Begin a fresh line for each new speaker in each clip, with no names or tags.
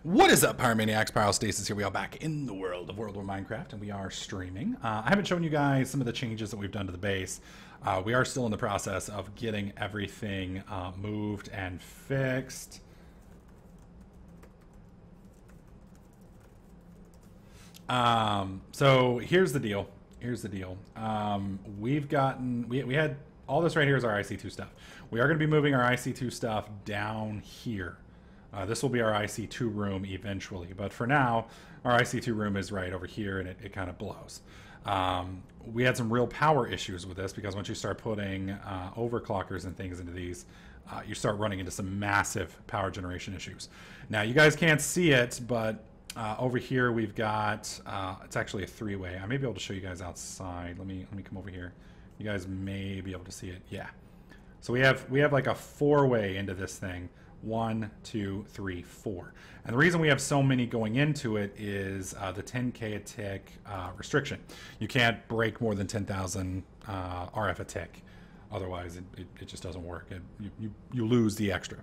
What is up, Pyromaniacs? Pyrostasis here. We are back in the world of World War Minecraft, and we are streaming. I haven't shown you guys some of the changes that we've done to the base. We are still in the process of getting everything moved and fixed. So here's the deal. We had all this right here is our IC2 stuff. We are going to be moving our IC2 stuff down here. This will be our IC2 room eventually, but for now, our IC2 room is right over here, and it kind of blows. We had some real power issues with this because once you start putting overclockers and things into these, you start running into some massive power generation issues. Now, you guys can't see it, but over here we've got, it's actually a three-way. I may be able to show you guys outside. Let me come over here. You guys may be able to see it. Yeah. So we have like a four-way into this thing. 1, 2, 3, 4. And the reason we have so many going into it is the 10K a tick restriction. You can't break more than 10,000 RF a tick. Otherwise, it just doesn't work. You lose the extra.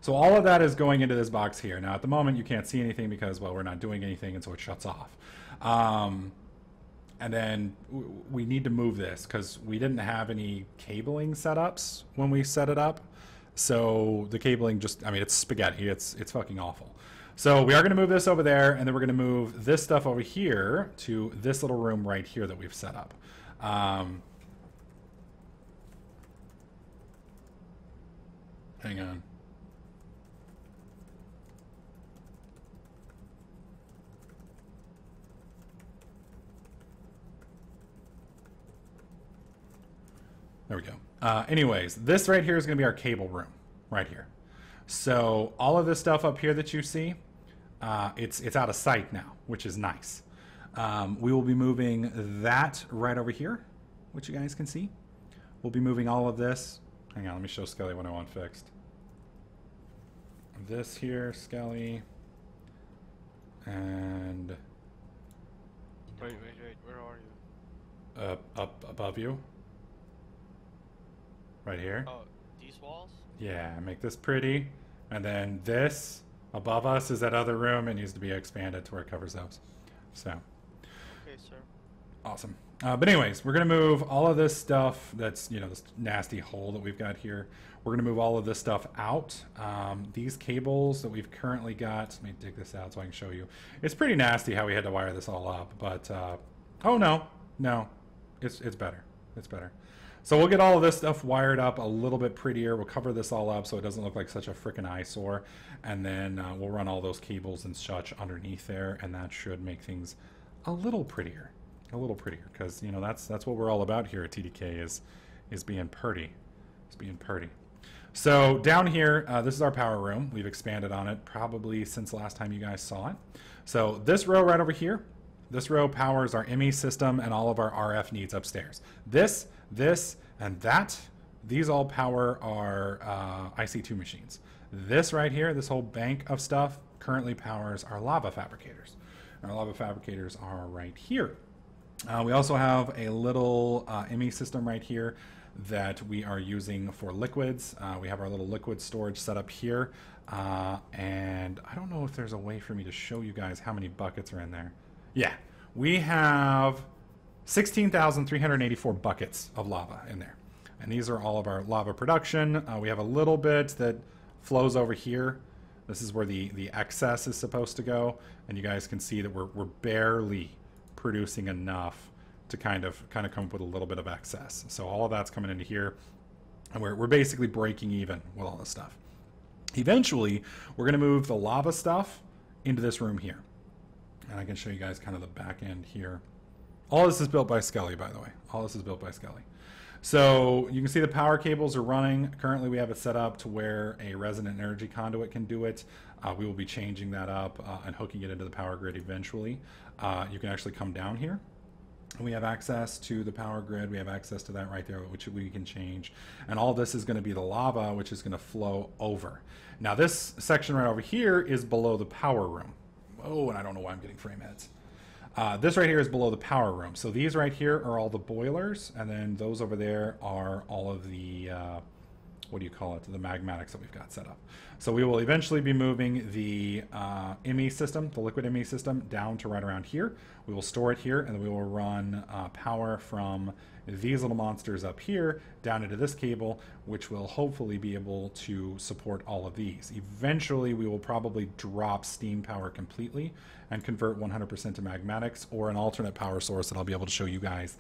So all of that is going into this box here. Now, at the moment, you can't see anything because, well, we're not doing anything, and so it shuts off. And then we need to move this because we didn't have any cabling setups when we set it up. So the cabling just, I mean, it's spaghetti. It's fucking awful. So we are going to move this over there, and then we're going to move this stuff over here to this little room right here that we've set up. Hang on. There we go. Anyways, this right here is going to be our cable room, right here. So all of this stuff up here that you see, it's out of sight now, which is nice. We will be moving that right over here, which you guys can see. We'll be moving all of this. Hang on, let me show Skelly what I want fixed. This here, Skelly, and
wait, where are you?
up above you. Right here.
Oh, these walls?
Yeah, make this pretty. And then this above us is that other room. It needs to be expanded to where it covers those. So.
Okay, sir.
Awesome. But anyways, we're going to move all of this stuff that's, you know, this nasty hole that we've got here. We're going to move all of this stuff out. These cables that we've currently got, let me dig this out so I can show you. It's pretty nasty how we had to wire this all up. But, oh, no. It's better. It's better. So we'll get all of this stuff wired up a little bit prettier. We'll cover this all up so it doesn't look like such a freaking eyesore. And then we'll run all those cables and such underneath there, and that should make things a little prettier. A little prettier, because, you know, that's what we're all about here at TDK is being purty. It's being purty. So down here, this is our power room. We've expanded on it probably since the last time you guys saw it. So this row right over here, this row powers our ME system and all of our RF needs upstairs. This, and that, these all power our IC2 machines. This right here, this whole bank of stuff, currently powers our lava fabricators. Our lava fabricators are right here. We also have a little ME system right here that we are using for liquids. We have our little liquid storage set up here. And I don't know if there's a way for me to show you guys how many buckets are in there. Yeah, we have 16,384 buckets of lava in there. And these are all of our lava production. We have a little bit that flows over here. This is where the excess is supposed to go. And you guys can see that we're barely producing enough to kind of come up with a little bit of excess. So all of that's coming into here. And we're basically breaking even with all this stuff. Eventually, we're going to move the lava stuff into this room here. And I can show you guys kind of the back end here. All this is built by Skelly, by the way. All this is built by Skelly. So you can see the power cables are running. Currently, we have it set up to where a resonant energy conduit can do it. We will be changing that up and hooking it into the power grid eventually. You can actually come down here. We have access to the power grid. We have access to that right there, which we can change. And all this is going to be the lava, which is going to flow over. Now, this section right over here is below the power room. Oh, and I don't know why I'm getting frame heads. This right here is below the power room. So these right here are all the boilers, and then those over there are all of the what do you call it, the magmatics that we've got set up. So we will eventually be moving the ME system, the liquid ME system, down to right around here. We will store it here, and then we will run power from these little monsters up here down into this cable, which will hopefully be able to support all of these. Eventually, we will probably drop steam power completely and convert 100% to magmatics, or an alternate power source that I'll be able to show you guys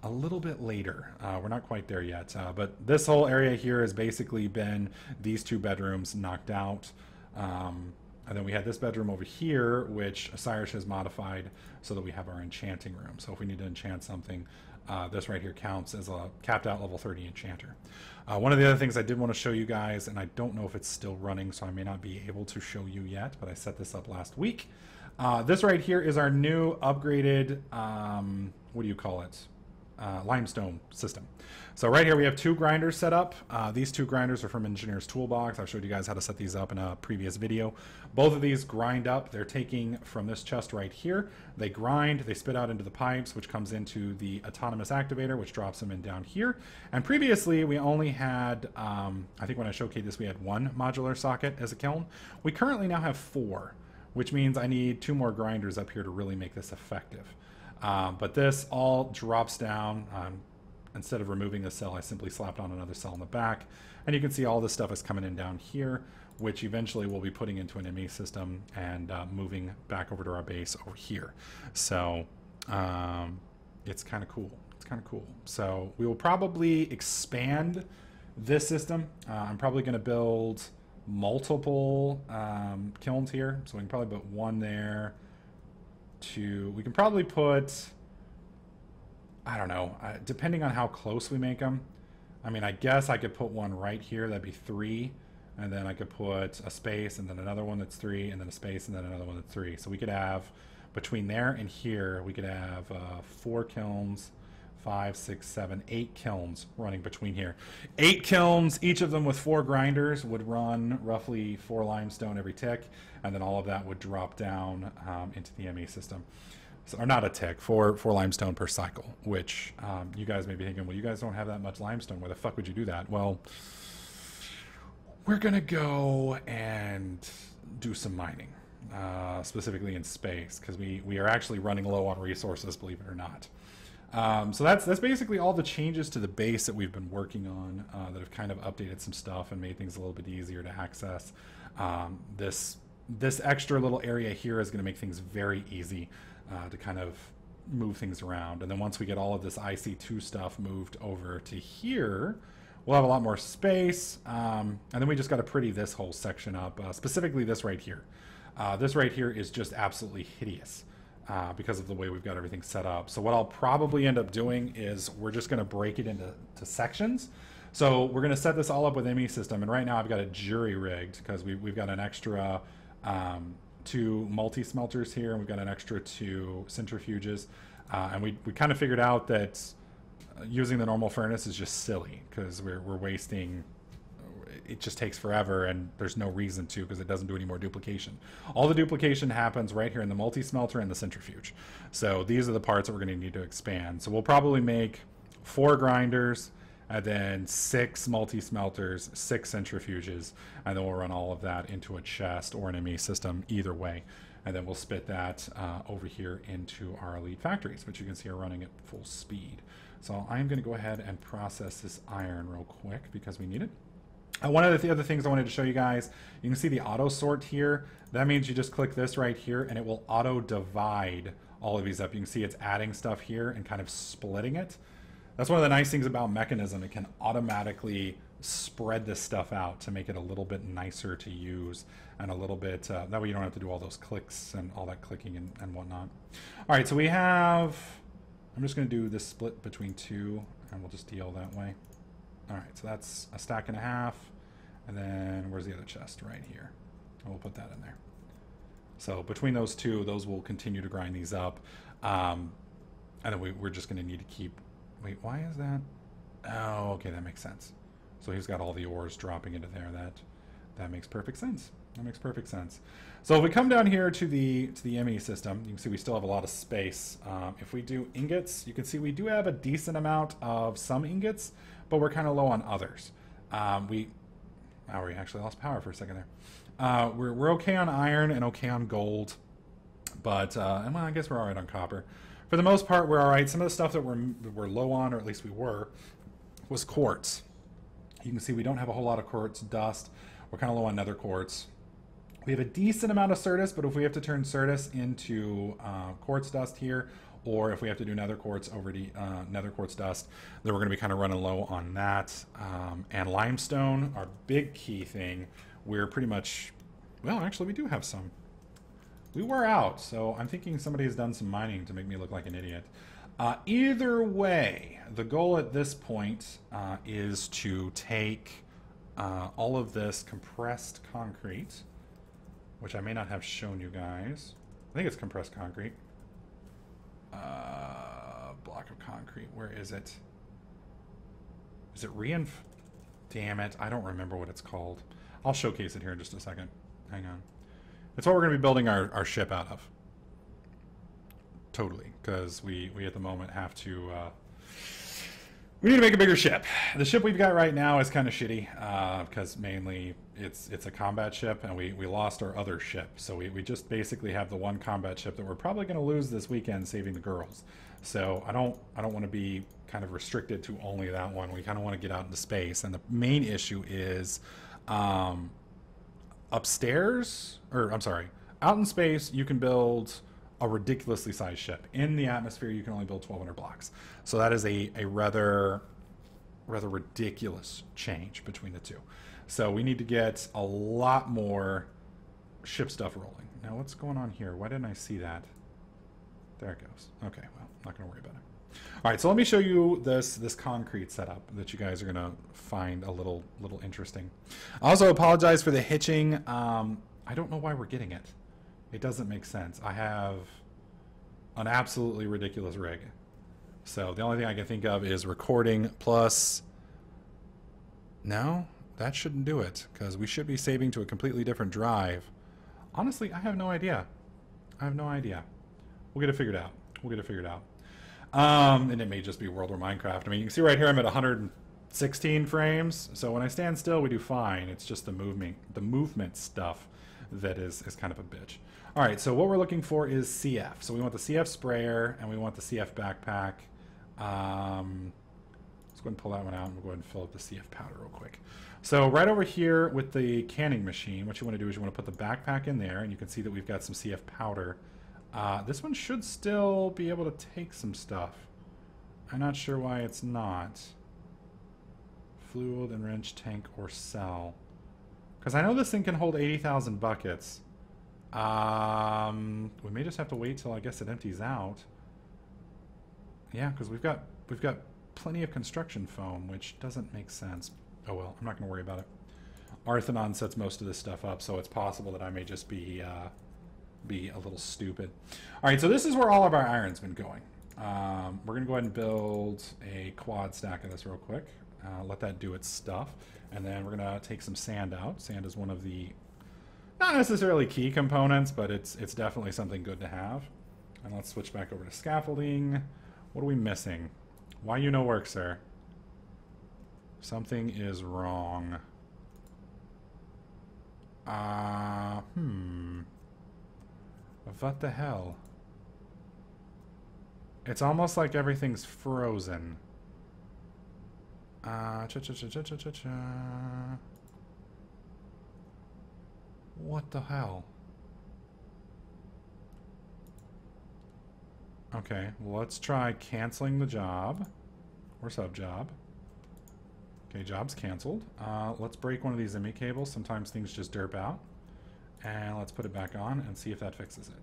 a little bit later. We're not quite there yet, but this whole area here has basically been these 2 bedrooms knocked out. And then we had this bedroom over here, which Cyrus has modified so that we have our enchanting room. So if we need to enchant something, this right here counts as a capped out level 30 enchanter. One of the other things I did want to show you guys, and I don't know if it's still running, so I may not be able to show you yet, but I set this up last week. This right here is our new upgraded, what do you call it? Limestone system. So right here we have 2 grinders set up. These 2 grinders are from Engineer's Toolbox. I've showed you guys how to set these up in a previous video. Both of these grind up. They're taking from this chest right here. They grind, they spit out into the pipes, which comes into the autonomous activator, which drops them in down here. And previously we only had, I think when I showcased this, we had 1 modular socket as a kiln. We currently now have 4, which means I need 2 more grinders up here to really make this effective. But this all drops down. Instead of removing the cell, I simply slapped on another cell in the back. And you can see all this stuff is coming in down here, which eventually we'll be putting into an ME system and moving back over to our base over here. So it's kind of cool. It's kind of cool. So we will probably expand this system. I'm probably going to build multiple kilns here. So we can probably put 1 there. We can probably put, I don't know, depending on how close we make them. I mean, I guess I could put 1 right here. That'd be 3. And then I could put a space and then another one that's 3 and then a space and then another one that's 3. So we could have, between there and here, we could have 4 kilns, 5, 6, 7, 8 kilns running between here. 8 kilns, each of them with 4 grinders, would run roughly 4 limestone every tick, and then all of that would drop down into the ME system. So, or not a tick, 4 limestone per cycle, which you guys may be thinking, well, you guys don't have that much limestone. Where the fuck would you do that? Well, we're going to go and do some mining, specifically in space, because we are actually running low on resources, believe it or not. So that's basically all the changes to the base that we've been working on that have kind of updated some stuff and made things a little bit easier to access. This extra little area here is going to make things very easy to kind of move things around. And then once we get all of this IC2 stuff moved over to here, we'll have a lot more space. And then we just got to pretty this whole section up, specifically this right here. This right here is just absolutely hideous. Because of the way we've got everything set up. So what I'll probably end up doing is we're just going to break it into sections. So we're going to set this all up with ME system. And right now I've got it jury rigged because we've got an extra 2 multi-smelters here. And we've got an extra 2 centrifuges. And we kind of figured out that using the normal furnace is just silly because we're wasting... It just takes forever and there's no reason to because it doesn't do any more duplication. All the duplication happens right here in the multi-smelter and the centrifuge. So these are the parts that we're going to need to expand. So we'll probably make 4 grinders and then 6 multi-smelters, 6 centrifuges, and then we'll run all of that into a chest or an ME system either way. And then we'll spit that over here into our elite factories, which you can see are running at full speed. So I'm going to go ahead and process this iron real quick because we need it. One of the other things I wanted to show you guys, you can see the auto sort here. That means you just click this right here and it will auto divide all of these up. You can see it's adding stuff here and kind of splitting it. That's one of the nice things about Mechanism. It can automatically spread this stuff out to make it a little bit nicer to use and a little bit, that way you don't have to do all those clicks and all that clicking and whatnot. All right, so we have, I'm just going to do this split between 2 and we'll just deal that way. All right, so that's a stack and a half. And then where's the other chest? Right here. And we'll put that in there. So between those 2, those will continue to grind these up. And then we're just going to need to keep... Wait, why is that? Oh, okay, that makes sense. So he's got all the ores dropping into there. That makes perfect sense. That makes perfect sense. So if we come down here to the ME system, you can see we still have a lot of space. If we do ingots, you can see we do have a decent amount of some ingots, but we're kind of low on others. We actually lost power for a second there. We're okay on iron and okay on gold, but well, I guess we're all right on copper. For the most part, we're all right. Some of the stuff that we're low on, or at least we were, was quartz. You can see we don't have a whole lot of quartz dust. We're kind of low on nether quartz. We have a decent amount of Certus, but if we have to turn Certus into quartz dust here, or if we have to do nether quartz over to nether quartz dust, then we're going to be kind of running low on that. And limestone, our big key thing, we're pretty much, well, actually we do have some. We were out, so I'm thinking somebody has done some mining to make me look like an idiot. Either way, the goal at this point is to take all of this compressed concrete, which I may not have shown you guys. I think it's compressed concrete. Block of concrete, where is it? Is it damn it, I don't remember what it's called. I'll showcase it here in just a second. Hang on. It's what we're going to be building our ship out of. Totally, because we at the moment have to... we need to make a bigger ship. The ship we've got right now is kind of shitty, because mainly it's a combat ship, and we lost our other ship. So we just basically have the one combat ship that we're probably going to lose this weekend saving the girls. So I don't want to be kind of restricted to only that one. We kind of want to get out into space. And the main issue is upstairs, or I'm sorry, out in space you can build a ridiculously sized ship. In the atmosphere you can only build 1,200 blocks. So that is a rather ridiculous change between the two. So we need to get a lot more ship stuff rolling. Now what's going on here? Why didn't I see that? There it goes. Okay, well, not going to worry about it. All right, so let me show you this concrete setup that you guys are going to find a little interesting. I also apologize for the hitching. I don't know why we're getting it. It doesn't make sense. I have an absolutely ridiculous rig. So the only thing I can think of is recording plus... No, that shouldn't do it, because we should be saving to a completely different drive. Honestly, I have no idea. I have no idea. We'll get it figured out. We'll get it figured out. And it may just be World or Minecraft. I mean, you can see right here I'm at 116 frames. So when I stand still, we do fine. It's just the movement stuff that is kind of a bitch. All right, so what we're looking for is CF. So we want the CF sprayer and we want the CF backpack. Let's go ahead and pull that one out and we'll go ahead and fill up the CF powder real quick. So right over here with the canning machine, what you want to do is you want to put the backpack in there, and you can see that we've got some CF powder. This one should still be able to take some stuff. I'm not sure why it's not. Fluid, enriched tank, or cell. Because I know this thing can hold 80,000 buckets. We may just have to wait till I guess it empties out. Yeah, because we've got plenty of construction foam, which doesn't make sense. Oh well, I'm not going to worry about it. Arthenon sets most of this stuff up, so it's possible that I may just be a little stupid. All right, so this is where all of our iron's been going. We're going to go ahead and build a quad stack of this real quick. Let that do its stuff. And then we're going to take some sand out. Sand is one of the, not necessarily key components, but it's definitely something good to have. And let's switch back over to scaffolding. What are we missing? Why you no work, sir? Something is wrong. What the hell? It's almost like everything's frozen. What the hell? Okay, well, let's try canceling the job. Or sub-job. Okay, job's canceled. Let's break one of these IMI cables. Sometimes things just derp out. And let's put it back on and see if that fixes it.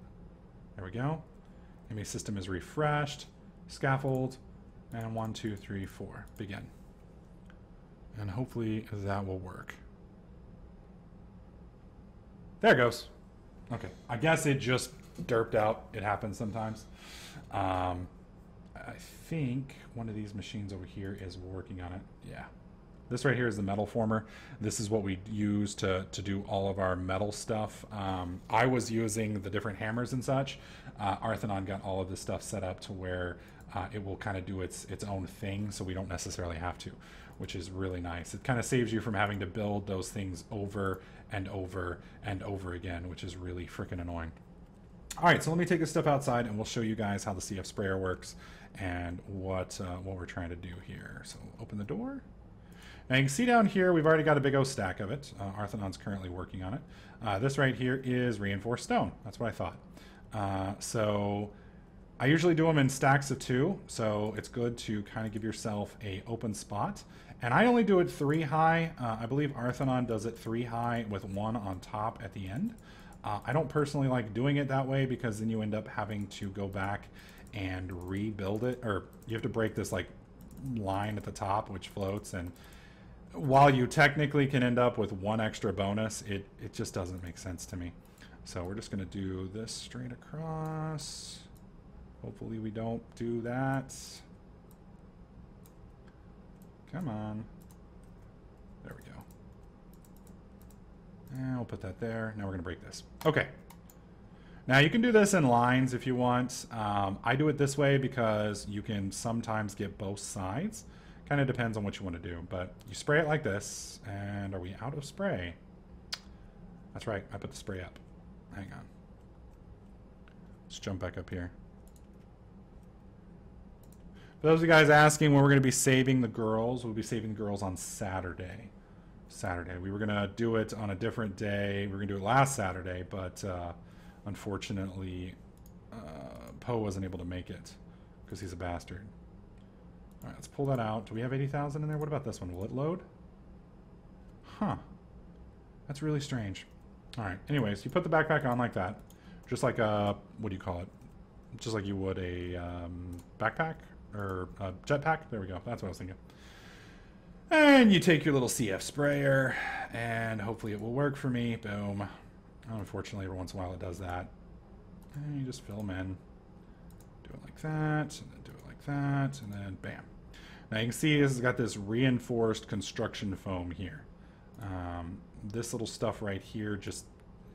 There we go. IMI system is refreshed. Scaffold. And 1, 2, 3, 4. Begin. And hopefully that will work. There it goes. Okay. I guess it just derped out. It happens sometimes. I think one of these machines over here is working on it. Yeah. This right here is the metal former. This is what we use to do all of our metal stuff. I was using the different hammers and such. Arthenon got all of this stuff set up to where it will kind of do its own thing, so we don't necessarily have to. which is really nice. It kind of saves you from having to build those things over and over and over again, which is really freaking annoying. All right, so let me take this stuff outside and we'll show you guys how the CF sprayer works and what we're trying to do here. So open the door. Now you can see down here, we've already got a big old stack of it. Arthanon's currently working on it. This right here is reinforced stone. That's what I thought. So I usually do them in stacks of 2, so it's good to kind of give yourself a open spot. And I only do it 3 high. I believe Arthanon does it 3 high with 1 on top at the end. I don't personally like doing it that way because then you end up having to go back and rebuild it, or you have to break this like line at the top which floats, and while you technically can end up with 1 extra bonus, it just doesn't make sense to me. So we're just going to do this straight across. Hopefully we don't do that. Come on. There we go. And we'll put that there. Now we're going to break this. Okay. Now you can do this in lines if you want. I do it this way because you can sometimes get both sides. Kind of depends on what you want to do. But you spray it like this. And are we out of spray? That's right. I put the spray up. Hang on. Let's jump back up here. For those of you guys asking when we're going to be saving the girls, we'll be saving the girls on Saturday. We were going to do it on a different day. We were going to do it last Saturday, but unfortunately, Poe wasn't able to make it because he's a bastard. All right, let's pull that out. Do we have 80,000 in there? What about this one? Will it load? Huh. That's really strange. All right. Anyways, you put the backpack on like that. Just like a, what do you call it? Just like you would a backpack or a jetpack. There we go. That's what I was thinking. And you take your little CF sprayer, and hopefully it will work for me. Boom. Unfortunately, every once in a while it does that. And you just fill them in. Do it like that, and then do it like that, and then bam. Now you can see this has got this reinforced construction foam here. This little stuff right here, just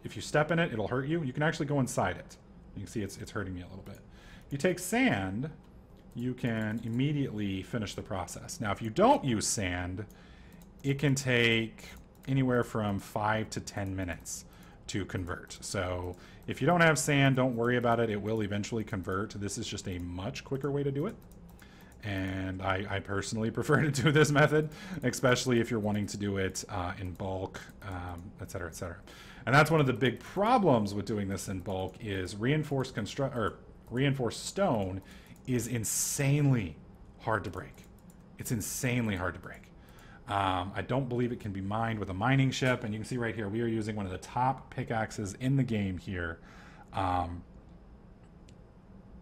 if you step in it, it'll hurt you. You can actually go inside it. You can see it's hurting me a little bit. If you take sand, you can immediately finish the process. Now, if you don't use sand, it can take anywhere from 5 to 10 minutes to convert. So if you don't have sand, don't worry about it. It will eventually convert. This is just a much quicker way to do it. And I personally prefer to do this method, especially if you're wanting to do it in bulk, et cetera, et cetera. And that's one of the big problems with doing this in bulk is reinforced stone is insanely hard to break. It's insanely hard to break. I don't believe it can be mined with a mining ship, and you can see right here we are using one of the top pickaxes in the game here.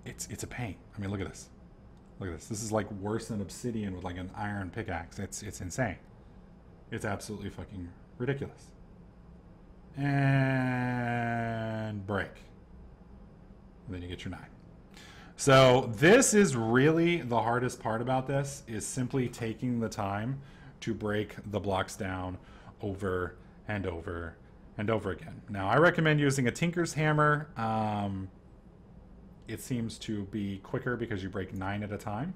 It's a pain. I mean, look at this. Look at this. This is like worse than obsidian with like an iron pickaxe. It's insane. It's absolutely fucking ridiculous. And break. And then you get your 9. So this is really the hardest part about this, is simply taking the time to break the blocks down over and over and over again. Now I recommend using a tinker's hammer. It seems to be quicker because you break 9 at a time.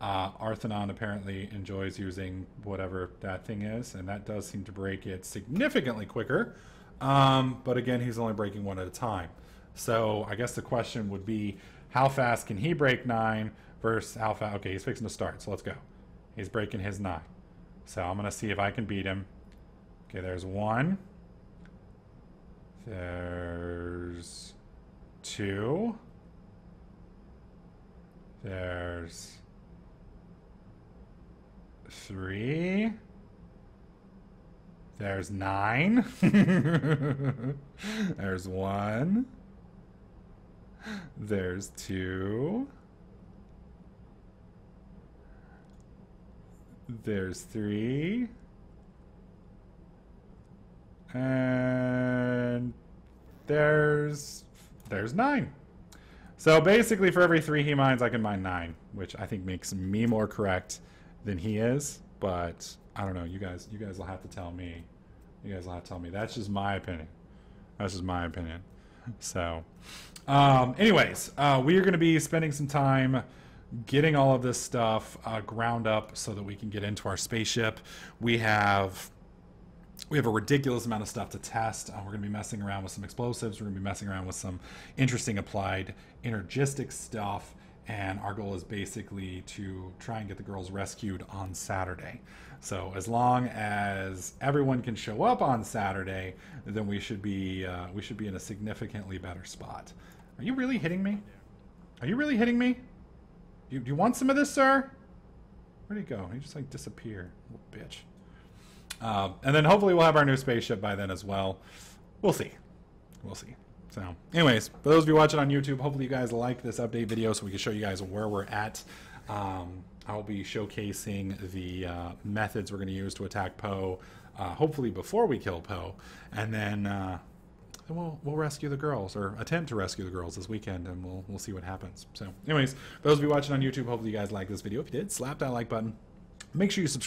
Arthanon apparently enjoys using whatever that thing is, and that does seem to break it significantly quicker. But again, he's only breaking 1 at a time. So I guess the question would be, how fast can he break 9 versus how fast? Okay, he's fixing to start, so let's go. He's breaking his 9. So I'm going to see if I can beat him. Okay, there's 1. There's 2. There's 3. There's 9. There's 1. There's 2. There's 3. And there's 9. So basically for every 3 he mines, I can mine 9, which I think makes me more correct than he is. But I don't know. You guys will have to tell me. You guys will have to tell me. That's just my opinion. That's just my opinion. So anyways, we are going to be spending some time getting all of this stuff ground up so that we can get into our spaceship. We have a ridiculous amount of stuff to test. We're going to be messing around with some explosives. We're going to be messing around with some interesting applied energistic stuff. And our goal is basically to try and get the girls rescued on Saturday. So as long as everyone can show up on Saturday, then we should be in a significantly better spot. Are you really hitting me? Are you really hitting me? Do you want some of this, sir? Where'd he go? He just like disappeared. Little bitch. And then hopefully we'll have our new spaceship by then as well. We'll see. We'll see. So, anyways, for those of you watching on YouTube, hopefully you guys like this update video so we can show you guys where we're at. I'll be showcasing the methods we're going to use to attack Poe, hopefully before we kill Poe, and then we'll rescue the girls, or attempt to rescue the girls this weekend, and we'll see what happens. So, anyways, for those of you watching on YouTube, hopefully you guys like this video. If you did, slap that like button. Make sure you subscribe.